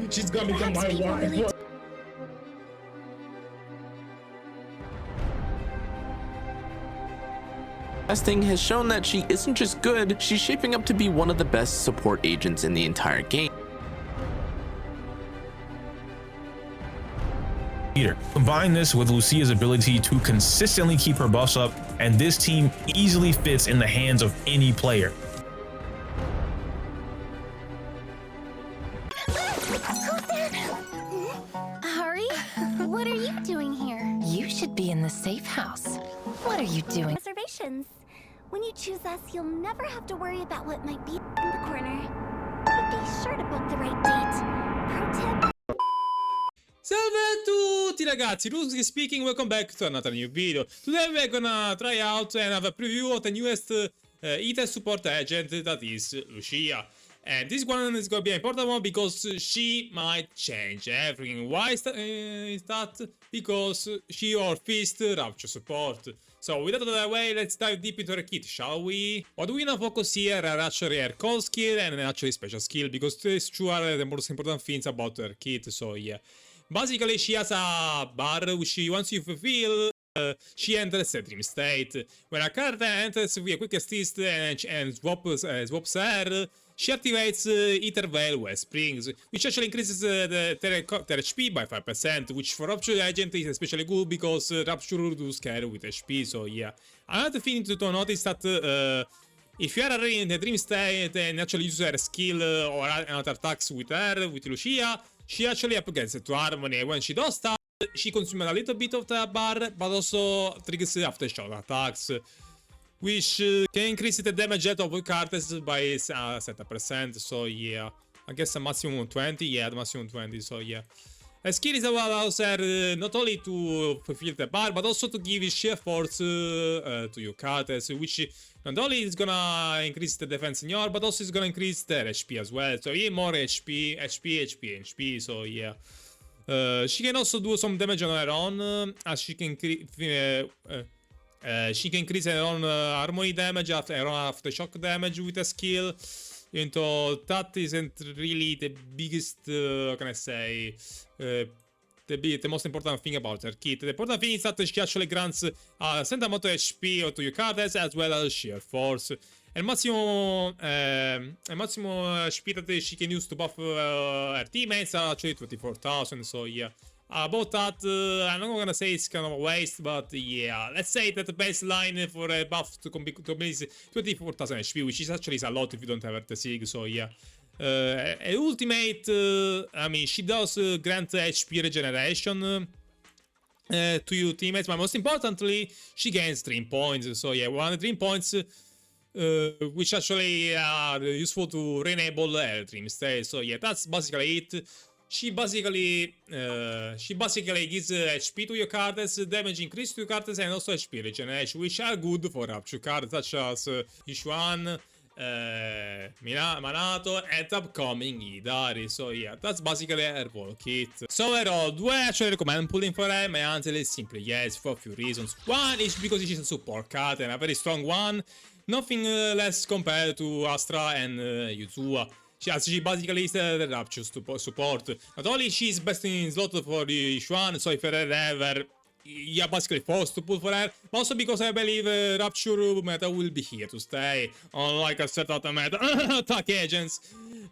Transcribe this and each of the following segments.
She's gonna become my Perhaps people wife. really Testing has shown that she isn't just good, she's shaping up to be one of the best support agents in the entire game. Combine this with Lucia's ability to consistently keep her buffs up, and this team easily fits in the hands of any player. Hurry? What are you doing here? You should be in the safe house. What are you doing? Reservations. When you choose us, you'll never have to worry about what might be in the corner. But be sure to book the right date. Pro tip. Salve a tutti ragazzi, Ruski speaking, welcome back to another new video. Today we're gonna try out and have a preview of the newest IT support agent, that is Lucia. And this one is gonna be an important one because she might change everything. Why is that? Because she or Fist Rapture support. So with that out of the way, let's dive deep into her kit, shall we? What we now focus here are actually her cold skill and actually special skill, because these two are the most important things about her kit, so yeah. Basically, she has a bar which once you fulfill, she enters a dream state. When a card enters with a quick assist and swaps her, she activates Ether Veil West Springs, which actually increases their HP by 5%, which for Rapture Agent is especially good because Rapture does care with HP, so yeah. Another thing to notice that if you are already in the dream state and actually use her skill or another attacks with her, with Lucia, she actually up against to Harmony. When she does that, she consumes a little bit of the bar, but also triggers aftershock attacks, which can increase the damage rate of cards by a certain percent. So yeah, I guess a maximum 20. Yeah, the maximum 20. So yeah, a skill is allows her not only to fulfill the bar, but also to give sheer force to your cards, which not only is gonna increase the defense in your, but also is gonna increase their HP as well. So yeah, more HP. So yeah. She can also do some damage on her own, as she can increase her own harmony damage after her own aftershock damage with a skill. Even though that isn't really the biggest, how can I say, the most important thing about her kit. The important thing is that she actually grants a certain amount of HP to your cards as well as sheer force. And maximum HP that she can use to buff her teammates are actually 24,000, so yeah. About that, I'm not gonna say it's kind of a waste, but yeah, let's say that the baseline for a buff to complete is 24,000 HP, which is actually a lot if you don't have the SIG, so yeah. Ultimate, I mean, she does grant HP regeneration to your teammates, but most importantly, she gains dream points, so yeah, 100 dream points, which actually are useful to re-enable dream state, so yeah, that's basically it. She basically gives HP to your cards, damage increase to your cards, and also HP regeneration, which are good for Rapture cards such as Yushuan, Manato, and upcoming Idari. So yeah, that's basically her whole kit. So overall, do I actually recommend pulling for her? My answer is simply yes, for a few reasons. One is because she's a support card and a very strong one, nothing less compared to Astra and Yuzua. She basically is the Rapture support. Not only she's best in slot for the Xuan, so if ever you're basically forced to pull for her, but also because I believe Rapture meta will be here to stay, unlike a certain other meta attack agents.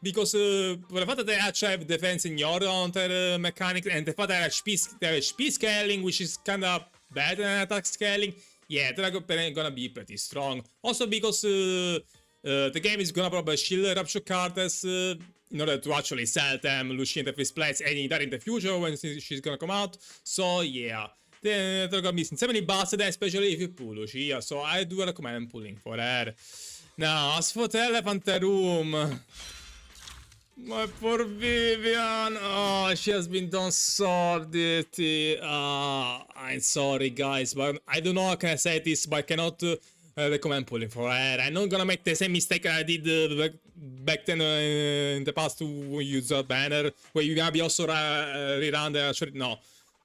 Because for the fact that they actually have defense in your counter mechanics, and the fact that they have HP scaling, which is kinda better than attack scaling, yeah, they're gonna be pretty strong. Also because the game is gonna probably shield Rapture cards in order to actually sell them Lucia in the first place and that in the future when she's gonna come out. So yeah, they're gonna be insanely busted, especially if you pull Lucia. So I do recommend pulling for her. Now, as for the elephant room, my poor Vivian, oh, she has been done so dirty. I'm sorry guys, but I don't know how can I say this, but I cannot recommend pulling for her. I'm not gonna make the same mistake I did back then in the past to use a banner where you're gonna be also rerun the actually no.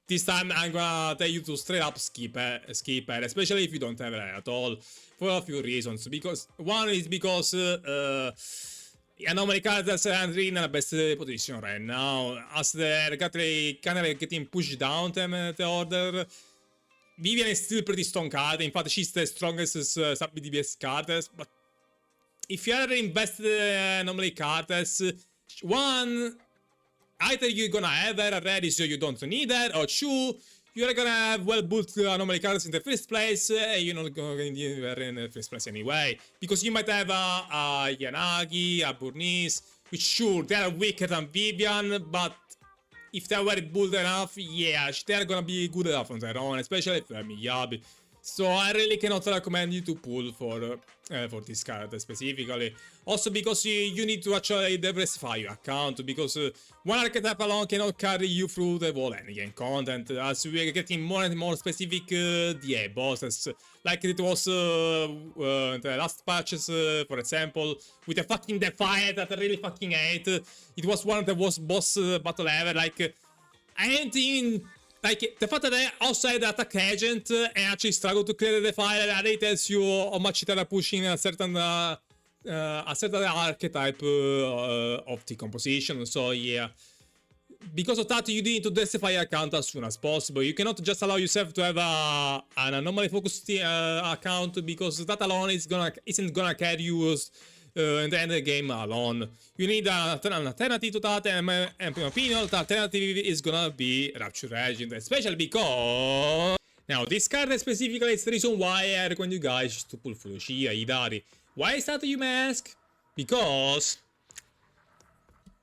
This time I'm gonna tell you to straight up skip her, especially if you don't have her at all, for a few reasons. Because one is because Anomaly characters are in the best position right now. As the Gatry kind of getting pushed down the order. Vivian is still pretty strong card. In fact, she's the strongest sub-DPS card. But if you are invested anomaly cards, one, either you're gonna have her already so you don't need her, or two, you're gonna have well-built anomaly cards in the first place, and you're not gonna need her in the first place anyway. Because you might have a Yanagi, a Burnice, which sure, they are weaker than Vivian, but if they were built enough, yeah, they're gonna be good enough on their own, especially for Miyabi. So I really cannot recommend you to pull for this card specifically. Also because you need to actually diversify your account, because one archetype alone cannot carry you through the whole endgame content, as we are getting more and more specific DA bosses, like it was the last patches, for example, with the fucking Defiant that I really fucking hate. It was one of the worst boss battle ever, like, I ain't even... Like, the fact that I also had attack agent and actually struggle to clear the file already tells you how much they are pushing a certain archetype of the composition. So yeah, because of that, you need to diversify your account as soon as possible. You cannot just allow yourself to have an anomaly focused account, because that alone isn't gonna carry you in the end of the game alone. You need an alternative to that, and in my opinion, the alternative is gonna be Rapture Agent, especially because... Now, this card specifically is the reason why I recommend you guys to pull for Lucia, Idari. Why is that, you may ask? Because...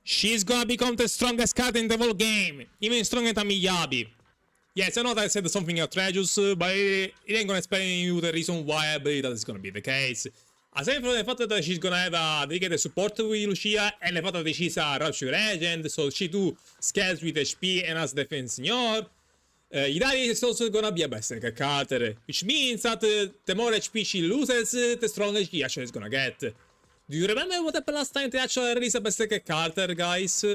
she's gonna become the strongest card in the whole game, even stronger than Miyabi. Yes, I know that I said something outrageous, but it ain't gonna explain you the reason why I believe that is gonna be the case. Aside from the fact that she's gonna have a dedicated support with Lucia, and the fact that she's a Rapture Agent, so she too scales with HP and has Defense Senior, Idari is also gonna be a Berserker card, which means that the more HP she loses, the stronger she actually is gonna get. Do you remember what happened last time they actually released a Berserker card, guys?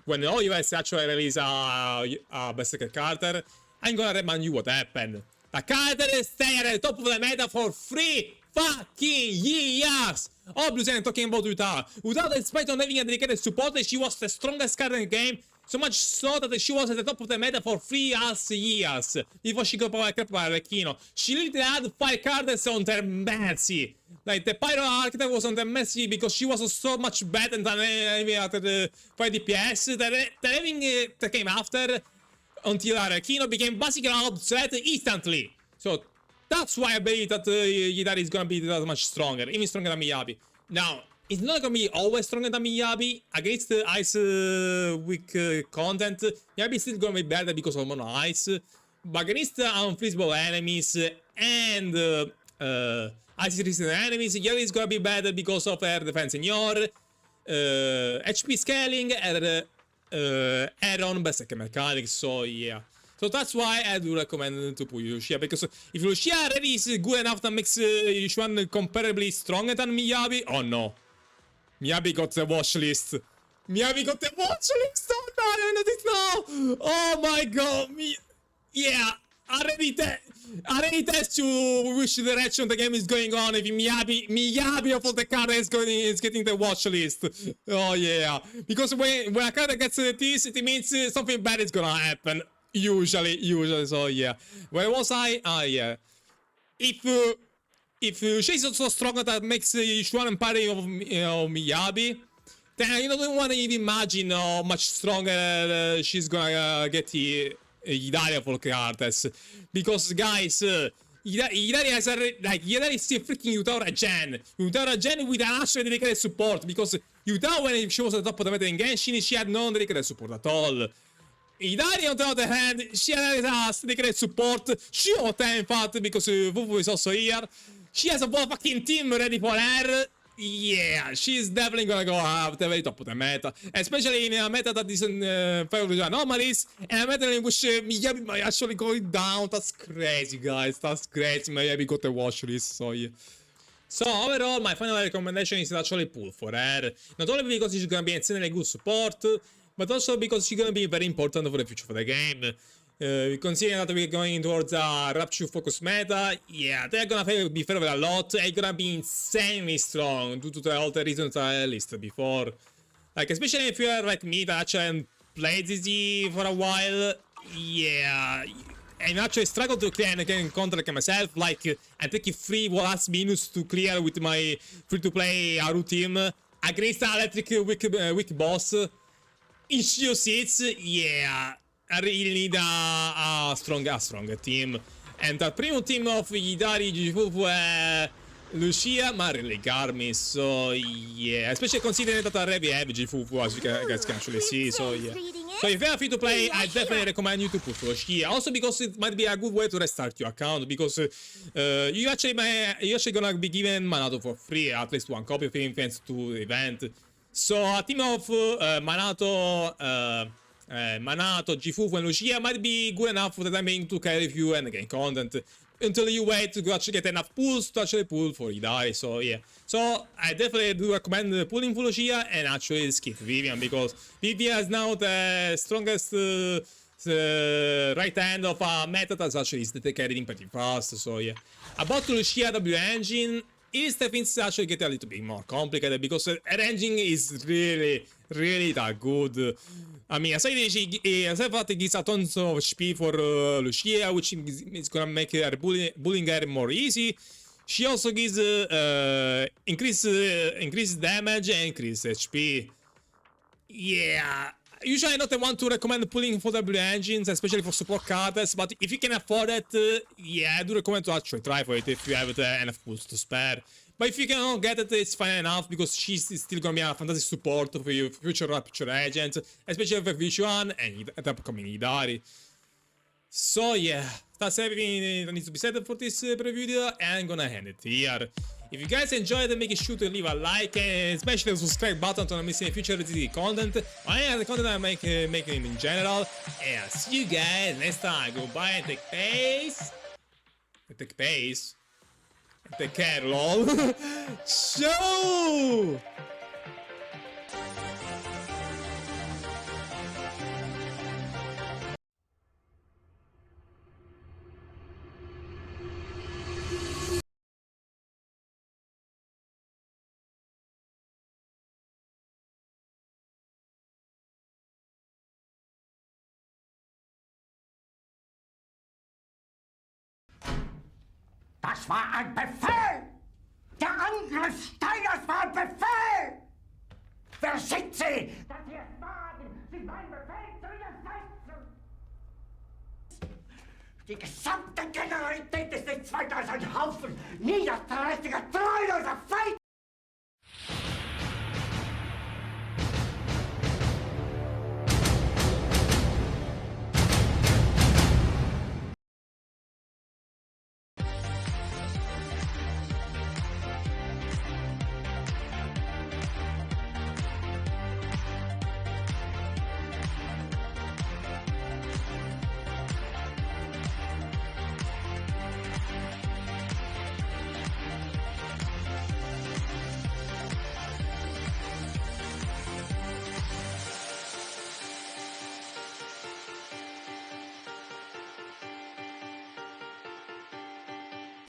When all you guys actually release a Berserker card, I'm gonna remind you what happened. The card is staying at the top of the meta for 3 fucking years! Obviously I'm talking about Uta. Uta, despite not having a dedicated support, she was the strongest card in the game, so much so that she was at the top of the meta for 3 years before she got powered by Arlecchino. She literally had 5 cards on their mercy. Like, the Pyro Archetype was on their mercy because she was so much better than any other 5 DPS that everything that came after, until Arlecchino, became basically obsolete instantly. So that's why I believe that Idari is gonna be that much stronger, even stronger than Miyabi. Now, it's not gonna be always stronger than Miyabi. Against the Ice weak content, Miyabi is still gonna be better because of mono ice. But against unfreezable enemies and ice resistant enemies, Miyabi is gonna be better because of her defense senior, HP scaling, and add-on Berserker mechanics. So yeah. So that's why I do recommend to pull Lucia, because if Lucia already is good enough that makes Yushuan comparably stronger than Miyabi, oh no. Miyabi got the watch list. Miyabi got the watch list! Oh no, I know this now! Oh my god, yeah, already tells you which direction the game is going on if Miyabi of all the cards is getting the watch list. Oh yeah, because when a card gets this, it means something bad is gonna happen. Usually, so yeah. Where was I? Yeah. If she's so strong that makes Yushuan and party of Miyabi, then you don't want to even imagine how much stronger she's gonna get Idari of all cards. Because guys, Idari has Idari is still freaking Utaura Gen. Utaura Gen with an actually dedicated support, because Utaura, when she was at the top of the meta in Genshin, she had no dedicated support at all. Idari, on the other hand, she has dedicated support. She ought to, in fact, because Vuvu is also here. She has a whole fucking team ready for her. Yeah, she's definitely gonna go at the very top of the meta. Especially in a meta that isn't filled with anomalies. And a meta in which Miyabi might actually go down. That's crazy, guys. That's crazy. Miyabi got the watch list, so yeah. So overall, my final recommendation is to actually pull for her. Not only because she's gonna be insanely good support, but also because she's gonna be very important for the future of the game. Considering that we're going towards a Rapture focus meta, yeah, they're gonna be favored a lot. They're gonna be insanely strong due to all the reasons I listed before. Like, especially if you're like me that actually played ZZ for a while, yeah, and actually struggled to clear and counter like myself, like, and taking 3 last minutes to clear with my free-to-play Aru team against the electric weak boss in Shio seats, yeah, I really need a stronger team. And the premium team of Hidari, Jifufu, Lucia, ma really Garmi, so yeah, especially considering that I already have Jifufu, as you guys can actually see, so yeah. So if you're free to play, I definitely recommend you to push Lucia. Also because it might be a good way to restart your account, because you're actually gonna be given Manato for free, at least 1 copy of him thanks to the event. So a team of Manato, Jifufu, and Lucia might be good enough for the time being to carry you and gain content until you wait to actually get enough pulls to actually pull for Hidari. So yeah, so I definitely do recommend pulling for Lucia and actually skip Vivian, because Vivian is now the strongest right hand of a meta that actually is carrying pretty fast. So yeah, about Lucia W engine, is the things actually get a little bit more complicated, because her engine is really that good. I mean, aside that it gives a tons of HP for Lucia, which is gonna make her bullying her more easy. She also gives increased damage and increased HP. Yeah, usually I'm not the one to recommend pulling for W engines, especially for support cards, but if you can afford it, yeah, I do recommend to actually try for it if you have enough pulls to spare. But if you cannot get it, it's fine enough, because she's still gonna be a fantastic support for your future Rapture agents, especially for Vishuan and the upcoming Hidari. So yeah, that's everything that needs to be said for this preview video, and I'm gonna end it here. If you guys enjoyed it, make sure to leave a like and smash the subscribe button to not miss any future ZZ content, or any other content I make in general. And I'll see you guys next time. Goodbye and take pace. Take pace. Take care, lol. Ciao! Das war ein Befehl! Der Angriff Steiners war ein Befehl! Wer schickt Sie? Dass Sie es wagen, sich meinen Befehl zu widersetzen! Die gesamte Generalität ist nichts weiter als ein Haufen niederträchtiger, treuloser Feind!